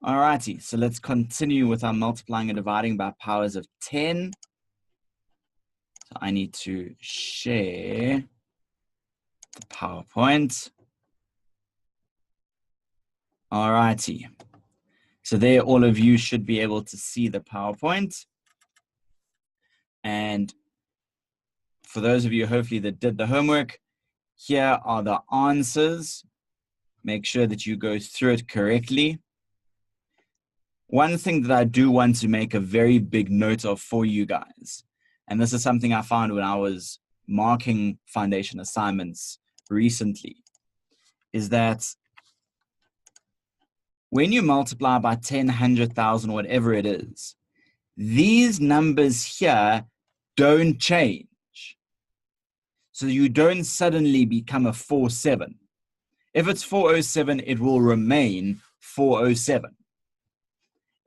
Alrighty, so let's continue with our multiplying and dividing by powers of 10. So I need to share the PowerPoint. Alrighty, so there all of you should be able to see the PowerPoint. And for those of you hopefully that did the homework, here are the answers. Make sure that you go through it correctly. One thing that I do want to make a very big note of for you guys, and this is something I found when I was marking foundation assignments recently, is that when you multiply by 10, 100,000, whatever it is, these numbers here don't change. So you don't suddenly become a 47. If it's 407, it will remain 407.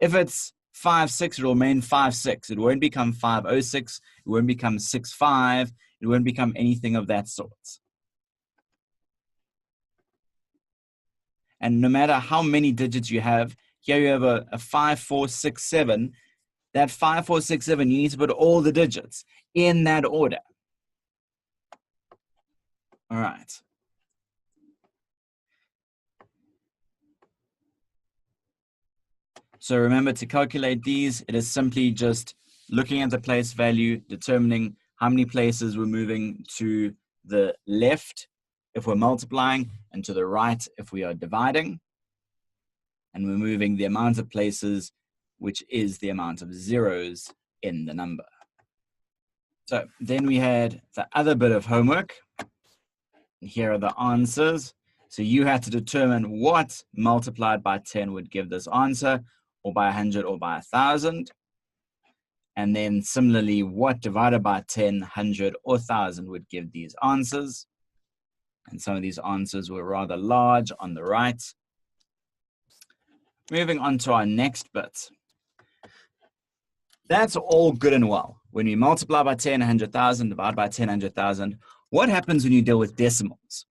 If it's 56, it will remain 56. It won't become 506. It won't become 65. It won't become anything of that sort. And no matter how many digits you have, here you have a 5, 4, 6, 7. That 5, 4, 6, 7, you need to put all the digits in that order. All right. So remember to calculate these. It is simply just looking at the place value, determining how many places we're moving to the left if we're multiplying, and to the right if we are dividing. And we're moving the amount of places, which is the amount of zeros in the number. So then we had the other bit of homework. Here are the answers. So you had to determine what multiplied by 10 would give this answer, or by 100, or by 1,000. And then similarly, what divided by 10, 100, or 1,000 would give these answers. And some of these answers were rather large on the right. Moving on to our next bit. That's all good and well. When you multiply by 10, 100,000, divide by 10, 100,000, what happens when you deal with decimals?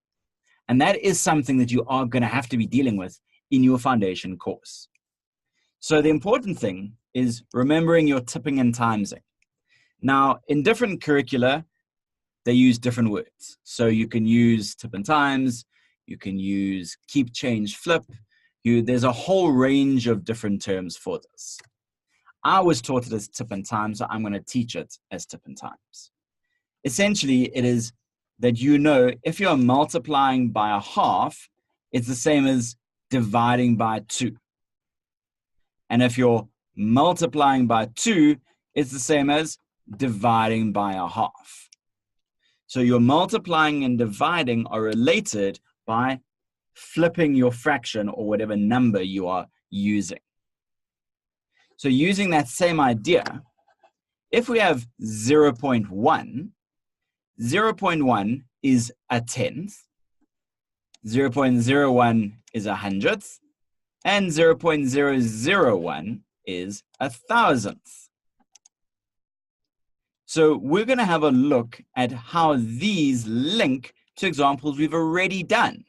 And that is something that you are going to have to be dealing with in your foundation course. So the important thing is remembering your tipping and timesing. Now, in different curricula, they use different words. So you can use tip and times, you can use keep, change, flip. There's a whole range of different terms for this. I was taught it as tip and time, so I'm going to teach it as tip and times. Essentially, it is that you know if you're multiplying by a half, it's the same as dividing by 2. And if you're multiplying by 2, it's the same as dividing by a half. So your multiplying and dividing are related by flipping your fraction or whatever number you are using. So using that same idea, if we have 0.1, 0.1 is a tenth, 0.01 is a hundredth, and 0.001 is a thousandth. So we're going to have a look at how these link to examples we've already done.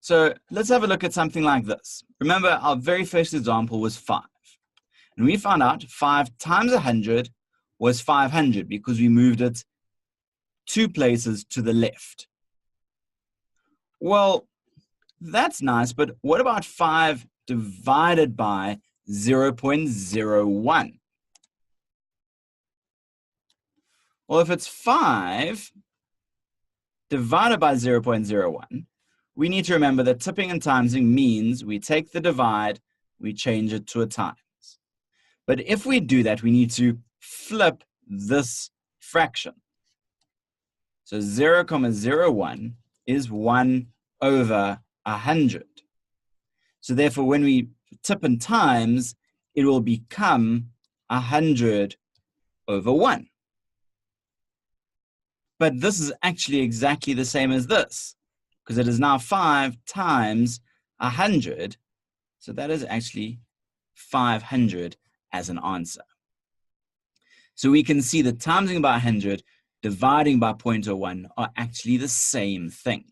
So let's have a look at something like this. Remember, our very first example was 5. And we found out 5 times 100 was 500 because we moved it 2 places to the left. Well, that's nice, but what about 5 divided by 0.01? Well, if it's 5 divided by 0.01, we need to remember that tipping and timesing means we take the divide, we change it to a times. But if we do that, we need to flip this fraction. So 0.01 is 1 over 100. So therefore, when we tip and times, it will become 100 over 1. But this is actually exactly the same as this, because it is now 5 times 100. So that is actually 500 as an answer. So we can see that timesing by 100, dividing by 0.01 are actually the same thing.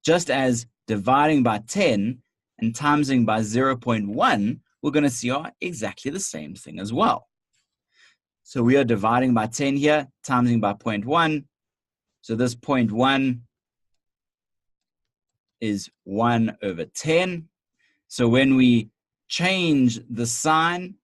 just as dividing by 10 and timesing by 0.1, we're going to see are exactly the same thing as well. So we are dividing by 10 here, timesing by 0.1. So this 0.1 is 1 over 10. So when we change the sign,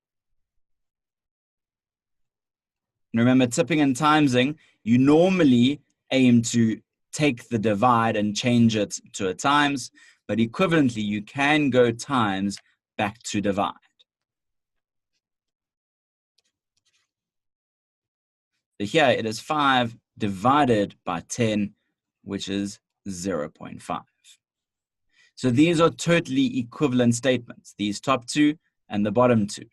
remember tipping and timesing, you normally aim to take the divide and change it to a times, but equivalently you can go times back to divide. So here it is 5 divided by 10, which is 0.5. So these are totally equivalent statements, these top two and the bottom two.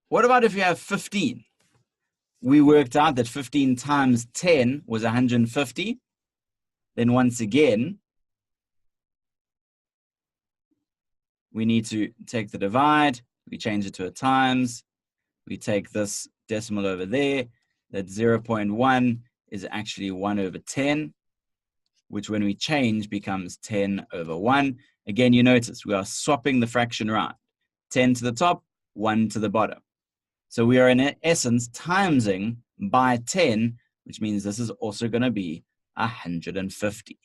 What about if you have 15? We worked out that 15 times 10 was 150. Then once again, we need to take the divide, we change it to a times, we take this decimal over there, that 0.1 is actually 1 over 10, which when we change becomes 10 over 1. Again, you notice we are swapping the fraction around. 10 to the top, 1 to the bottom. So we are in essence timesing by 10, which means this is also going to be 150.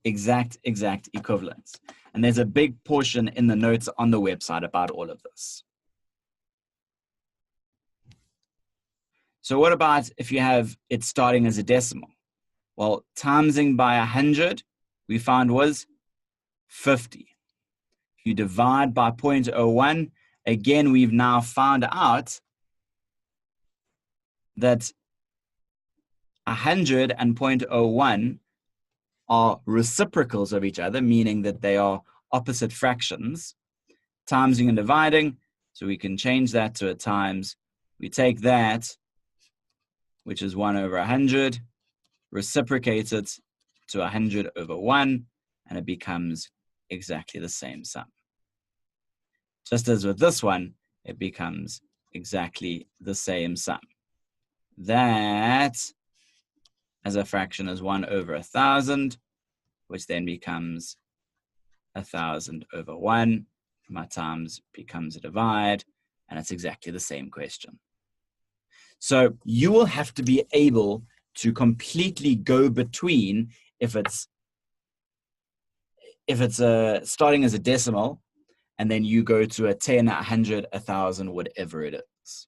Exact equivalence. And there's a big portion in the notes on the website about all of this. So what about if you have it starting as a decimal? Well, timesing by 100, we found was 50. If you divide by 0.01, again, we've now found out that 100 and 0.01 are reciprocals of each other, meaning that they are opposite fractions. Timesing and dividing, so we can change that to a times. We take that, which is 1 over 100, reciprocate it to 100 over 1, and it becomes exactly the same sum. Just as with this one, it becomes exactly the same sum. That, as a fraction, is 1 over 1,000, which then becomes 1,000 over 1. My times becomes a divide, and it's exactly the same question. So you will have to be able to completely go between if it's starting as a decimal, and then you go to a 10, 100, 1,000, whatever it is.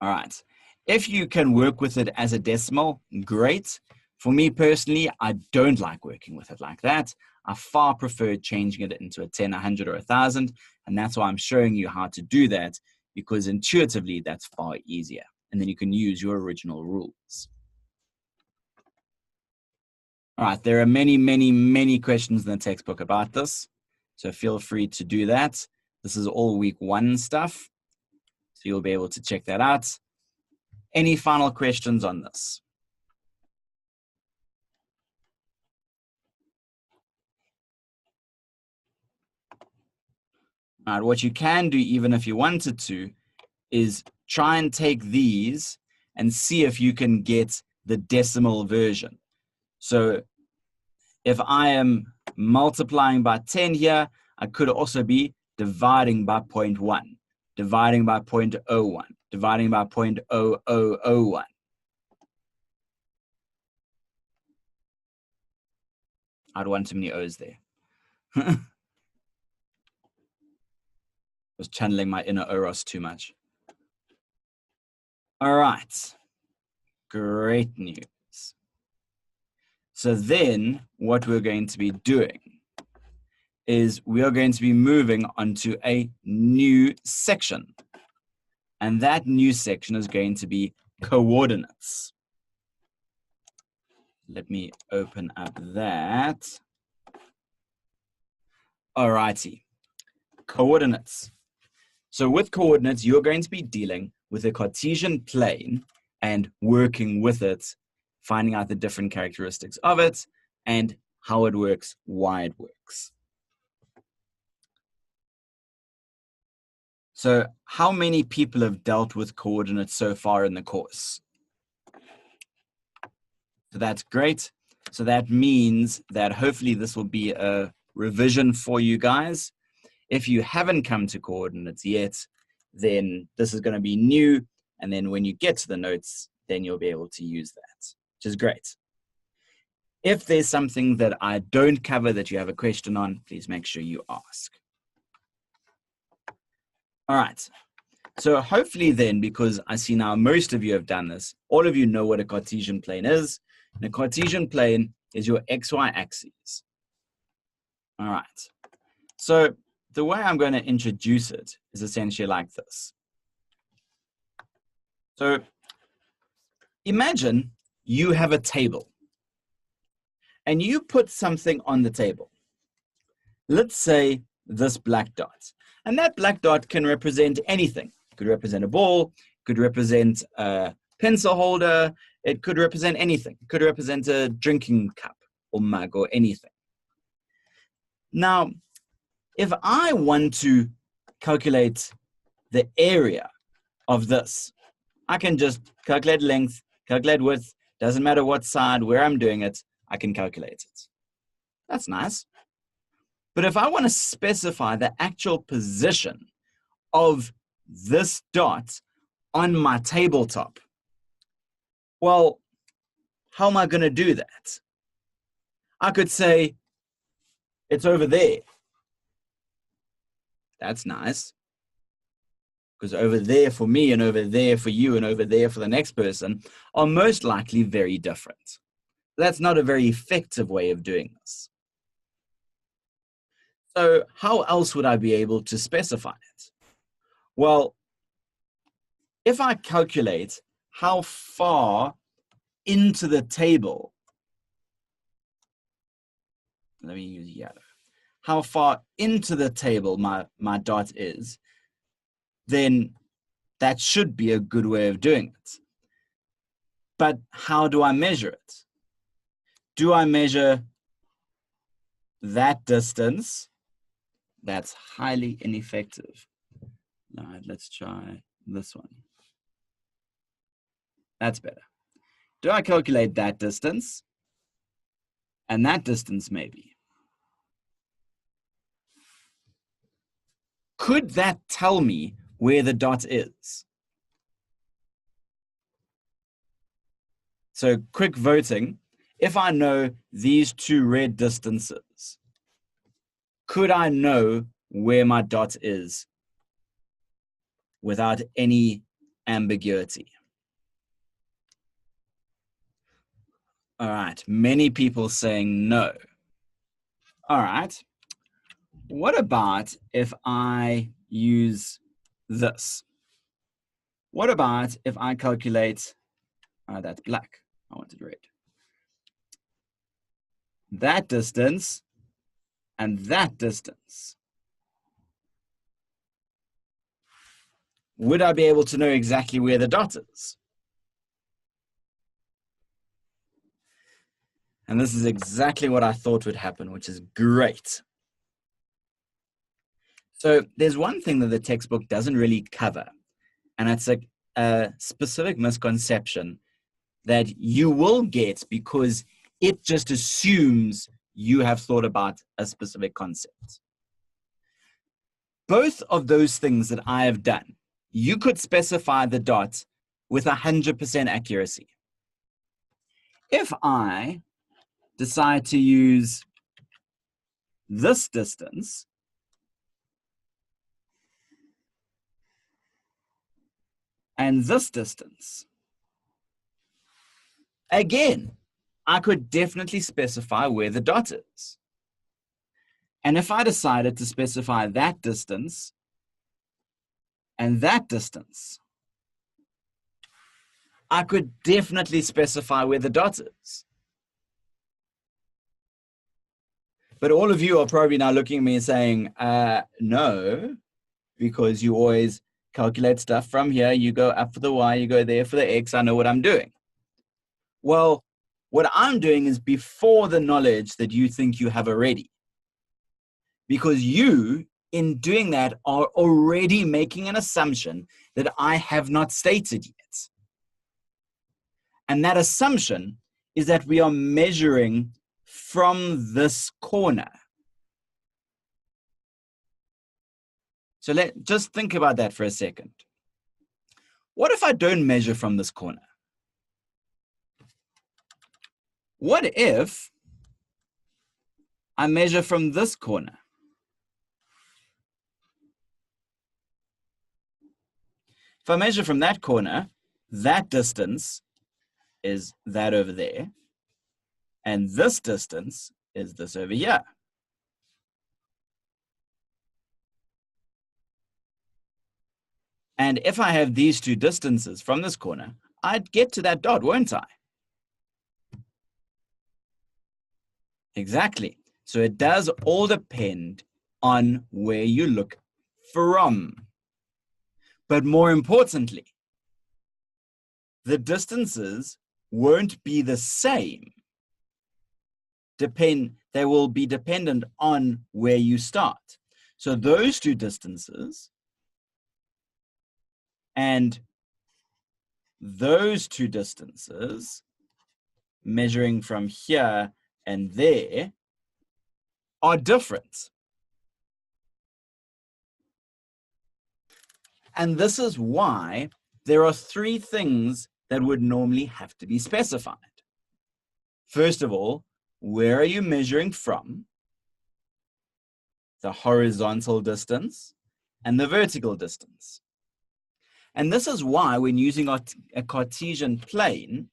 All right. If you can work with it as a decimal, great. For me personally, I don't like working with it like that. I far prefer changing it into a 10, 100, or 1,000. And that's why I'm showing you how to do that, because intuitively that's far easier. And then you can use your original rules. All right, there are many questions in the textbook about this. So feel free to do that. This is all week 1 stuff. So you'll be able to check that out. Any final questions on this? All right, what you can do, even if you wanted to, is try and take these and see if you can get the decimal version. So if I am multiplying by 10 here, I could also be dividing by 0.1, dividing by 0.01, dividing by 0.0001. I don't want too many O's there. I was channeling my inner Oros too much. All right, great news. So then what we're going to be doing is we are going to be moving onto a new section. And that new section is going to be coordinates. Let me open up that. All righty, coordinates. So with coordinates, you're going to be dealing with a Cartesian plane and working with it, finding out the different characteristics of it and how it works, why it works. So how many people have dealt with coordinates so far in the course? So that's great. So that means that hopefully this will be a revision for you guys. If you haven't come to coordinates yet, then this is going to be new. And then when you get to the notes, then you'll be able to use that, which is great. If there's something that I don't cover that you have a question on, please make sure you ask. All right. So hopefully then, because I see now most of you have done this, all of you know what a Cartesian plane is. And a Cartesian plane is your XY axis. All right. So the way I'm going to introduce it is essentially like this. So imagine you have a table and you put something on the table. Let's say this black dot. And that black dot can represent anything. It could represent a ball, could represent a pencil holder, it could represent anything. It could represent a drinking cup or mug or anything. Now, if I want to calculate the area of this, I can just calculate length, calculate width, doesn't matter what side, where I'm doing it, I can calculate it. That's nice. But if I want to specify the actual position of this dot on my tabletop, well, how am I going to do that? I could say it's over there. That's nice. Because over there for me and over there for you and over there for the next person are most likely very different. That's not a very effective way of doing this. So how else would I be able to specify it? Well, if I calculate how far into the table, let me use yellow, how far into the table my dot is, then that should be a good way of doing it. But how do I measure it? Do I measure that distance? That's highly ineffective. All right, let's try this one. That's better. Do I calculate that distance? And that distance maybe. Could that tell me where the dot is? So quick voting. If I know these two red distances, could I know where my dot is without any ambiguity? All right, many people saying no. All right, what about if I use this? What about if I calculate, that's black, I wanted red. That distance and that distance. Would I be able to know exactly where the dot is? And this is exactly what I thought would happen, which is great. So there's one thing that the textbook doesn't really cover, and it's a specific misconception that you will get because it just assumes you have thought about a specific concept. Both of those things that I have done, you could specify the dot with 100% accuracy. If I decide to use this distance, and this distance, again, I could definitely specify where the dot is. And if I decided to specify that distance and that distance, I could definitely specify where the dot is. But all of you are probably now looking at me and saying, no, because you always calculate stuff from here. You go up for the Y, you go there for the X. I know what I'm doing. Well, what I'm doing is before the knowledge that you think you have already. Because you in doing that, are already making an assumption that I have not stated yet. And that assumption is that we are measuring from this corner. So just think about that for a second. What if I don't measure from this corner? What if I measure from this corner? If I measure from that corner, that distance is that over there, and this distance is this over here. And if I have these two distances from this corner, I'd get to that dot, won't I? Exactly. So it does all depend on where you look from. But more importantly, the distances won't be the same. They will be dependent on where you start. So those two distances and those two distances, measuring from here and there, are different. And this is why there are three things that would normally have to be specified. First of all, where are you measuring from? The horizontal distance and the vertical distance. And this is why when using a Cartesian plane,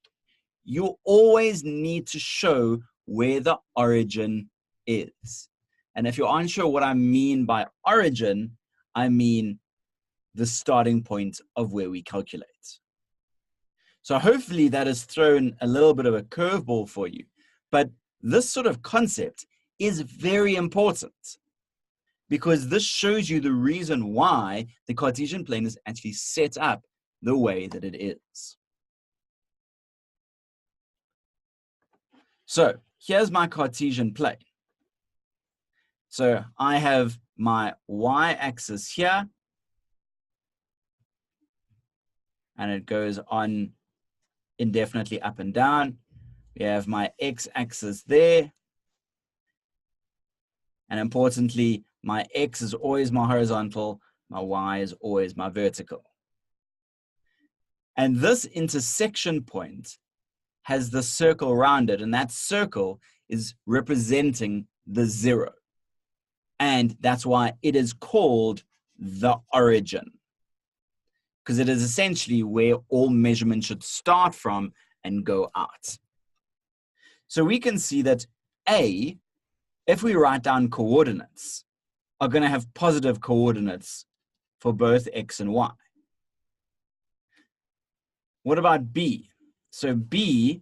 you always need to show where the origin is. And if you're unsure what I mean by origin, I mean the starting point of where we calculate. So hopefully that has thrown a little bit of a curveball for you. But this sort of concept is very important because this shows you the reason why the Cartesian plane is actually set up the way that it is. So here's my Cartesian plane. So I have my y-axis here, and it goes on indefinitely up and down. We have my x-axis there. And importantly, my x is always my horizontal, my y is always my vertical. And this intersection point has the circle around it, and that circle is representing the 0. And that's why it is called the origin, because it is essentially where all measurements should start from and go out. So we can see that A, if we write down coordinates, are going to have positive coordinates for both x and y. What about B? So B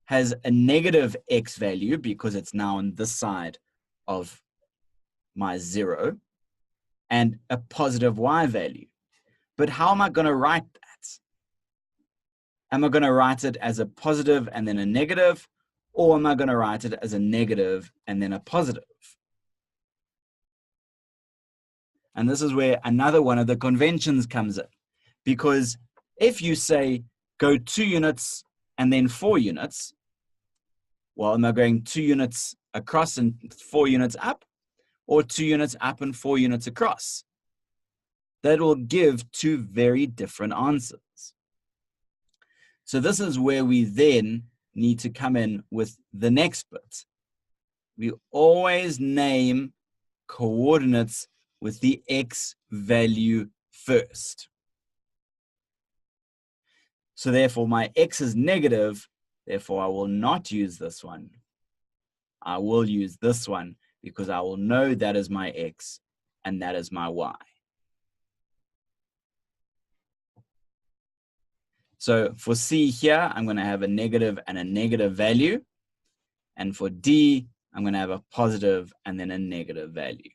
has a negative x value because it's now on this side of my 0, and a positive y value. But how am I going to write that? Am I going to write it as a positive and then a negative, or am I going to write it as a negative and then a positive? And this is where another one of the conventions comes in. Because if you say go 2 units and then 4 units, well, am I going 2 units across and 4 units up, or 2 units up and 4 units across? That will give 2 very different answers. So this is where we then need to come in with the next bit. We always name coordinates with the x value first. So therefore my x is negative, therefore I will not use this one. I will use this one because I will know that is my x and that is my y. So for C here, I'm going to have a negative and a negative value. And for D, I'm going to have a positive and then a negative value.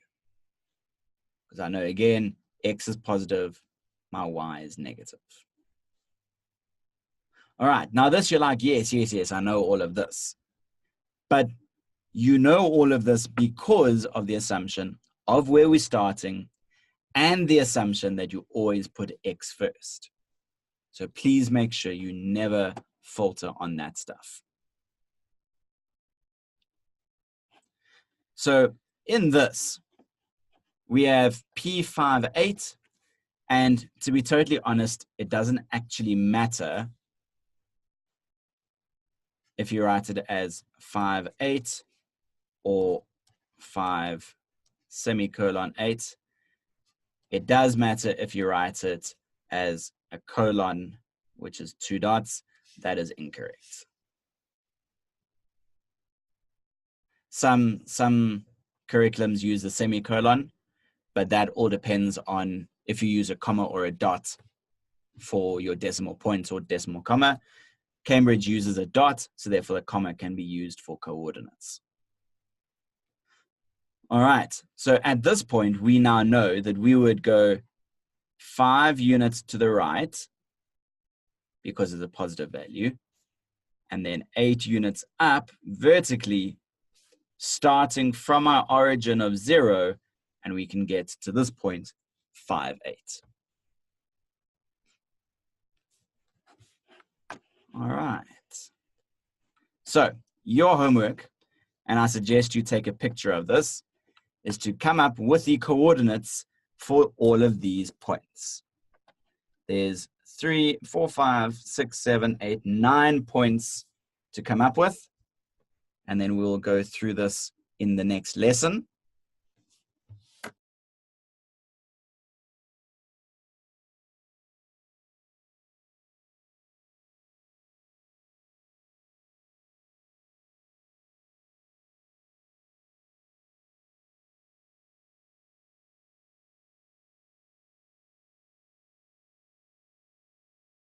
Because I know, again, x is positive, my y is negative. All right, now this you're like, yes, yes, yes, I know all of this. But you know all of this because of the assumption of where we're starting and the assumption that you always put X first. So please make sure you never falter on that stuff. So in this, we have P58, and to be totally honest, it doesn't actually matter if you write it as 58 or 5 semicolon 8. It does matter if you write it as a colon, which is 2 dots. That is incorrect. Some curriculums use the semicolon, but that all depends on if you use a comma or a dot for your decimal points or decimal comma. Cambridge uses a dot, so therefore the comma can be used for coordinates. All right, so at this point, we now know that we would go 5 units to the right because of the positive value, and then 8 units up vertically, starting from our origin of 0, and we can get to this point, 5, 8. All right. So your homework, and I suggest you take a picture of this, is to come up with the coordinates for all of these points. There's 3, 4, 5, 6, 7, 8, 9 points to come up with. And then we'll go through this in the next lesson.